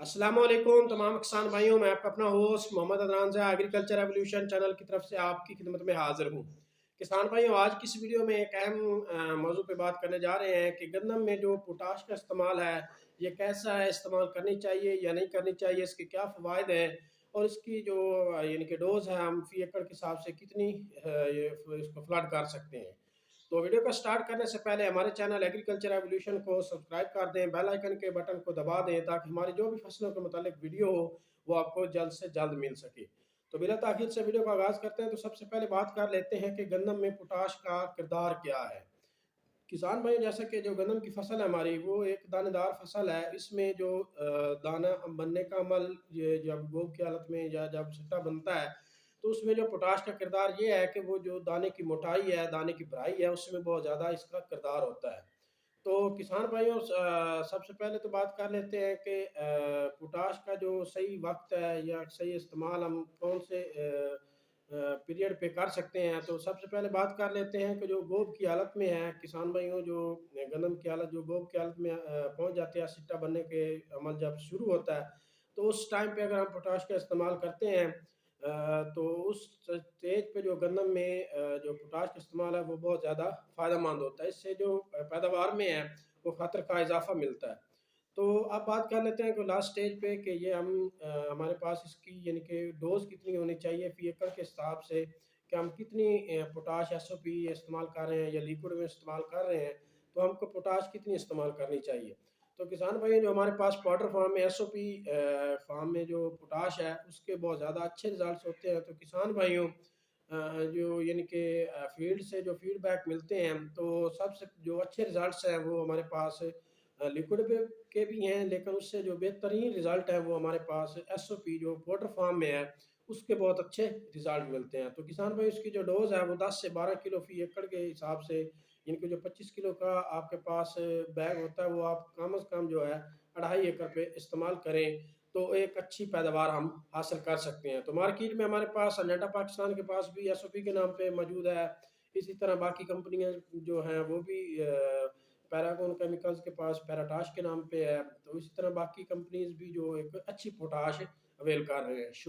अस्सलाम वालेकुम तमाम किसान भाइयों, मैं आपका अपना होस्ट मोहम्मद अदनान से एग्रीकल्चर एवोल्यूशन चैनल की तरफ से आपकी खिदमत में हाजिर हूँ। किसान भाइयों, आज की इस वीडियो में एक अहम मौजू पे बात करने जा रहे हैं कि गंदम में जो पोटाश का इस्तेमाल है, ये कैसा है, इस्तेमाल करनी चाहिए या नहीं करनी चाहिए, इसके क्या फ़वाइद हैं और इसकी जो यानी कि डोज़ है, हम फ़ी एकड़ के हिसाब से कितनी ये इसको फ्लड कर सकते हैं। तो वीडियो को स्टार्ट करने से पहले हमारे चैनल एग्रीकल्चर एवोल्यूशन को सब्सक्राइब कर दें, बेल आइकन के बटन को दबा दें ताकि हमारी जो भी फसलों के मुतालिक वीडियो हो वो आपको जल्द से जल्द मिल सके। तो बिला ताखीर से वीडियो का आगाज़ करते हैं। तो सबसे पहले बात कर लेते हैं कि गंदम में पोटाश का किरदार क्या है। किसान भाई, जैसा कि जो गंदम की फसल है हमारी, वो एक दानेदार फसल है। इसमें जो दाना बनने का अमल, ये जब गोब की हालत में या जब सिट्टा बनता है, तो उसमें जो पोटाश का किरदार ये है कि वो जो दाने की मोटाई है, दाने की भराई है, उसमें बहुत ज़्यादा इसका किरदार होता है। तो किसान भाइयों, सबसे पहले तो बात कर लेते हैं कि पोटाश का जो सही वक्त है या सही इस्तेमाल हम कौन से पीरियड पे कर सकते हैं। तो सबसे पहले बात कर लेते हैं कि जो गोब की हालत में है किसान भाइयों, जो गंदम की हालत, जो गोब की हालत में पहुंच जाते हैं, सिट्टा बनने के अमल जब शुरू होता है, तो उस टाइम पे अगर हम पोटाश का इस्तेमाल करते हैं, तो उस स्टेज पे जो गंदम में जो पोटाश का इस्तेमाल है वो बहुत ज़्यादा फ़ायदेमंद होता है। इससे जो पैदावार में है वो ख़तर का इजाफ़ा मिलता है। तो अब बात कर लेते हैं कि लास्ट स्टेज पे कि ये हम हमारे पास इसकी यानी कि डोज़ कितनी होनी चाहिए फ़ी एकड़ के हिसाब से, कि हम कितनी पोटाश एसओपी इस्तेमाल कर रहे हैं या लिक्विड में इस्तेमाल कर रहे हैं, तो हमको पोटाश कितनी इस्तेमाल करनी चाहिए। तो किसान भाई, जो हमारे पास पाउडर फार्म में एसओपी फार्म में जो पोटाश है उसके बहुत ज़्यादा अच्छे रिजल्ट्स होते हैं। तो किसान भाइयों, जो यानी कि फील्ड से जो फीडबैक मिलते हैं, तो सबसे जो अच्छे रिजल्ट्स हैं वो हमारे पास लिक्विड के भी हैं, लेकिन उससे जो बेहतरीन रिजल्ट है वो हमारे पास एसओपी जो पोल्ट्री फार्म में है उसके बहुत अच्छे रिजल्ट मिलते हैं। तो किसान भाई, इसकी जो डोज है वो 10 से 12 किलो फी एकड़ के हिसाब से, इनके जो 25 किलो का आपके पास बैग होता है, वो आप कम से कम जो है 2.5 एकड़ पे इस्तेमाल करें, तो एक अच्छी पैदावार हम हासिल कर सकते हैं। तो मार्केट में हमारे पास अनाटा पाकिस्तान के पास भी एसओपी के नाम पे मौजूद है। इसी तरह बाकी कंपनियां जो हैं वो भी पैरागॉन केमिकल्स के पास पैराटाश के नाम पे है। तो इसी तरह बाकी कंपनीज भी जो एक अच्छी पोटाश अवेल कर रहे हैं। शुक्रिया।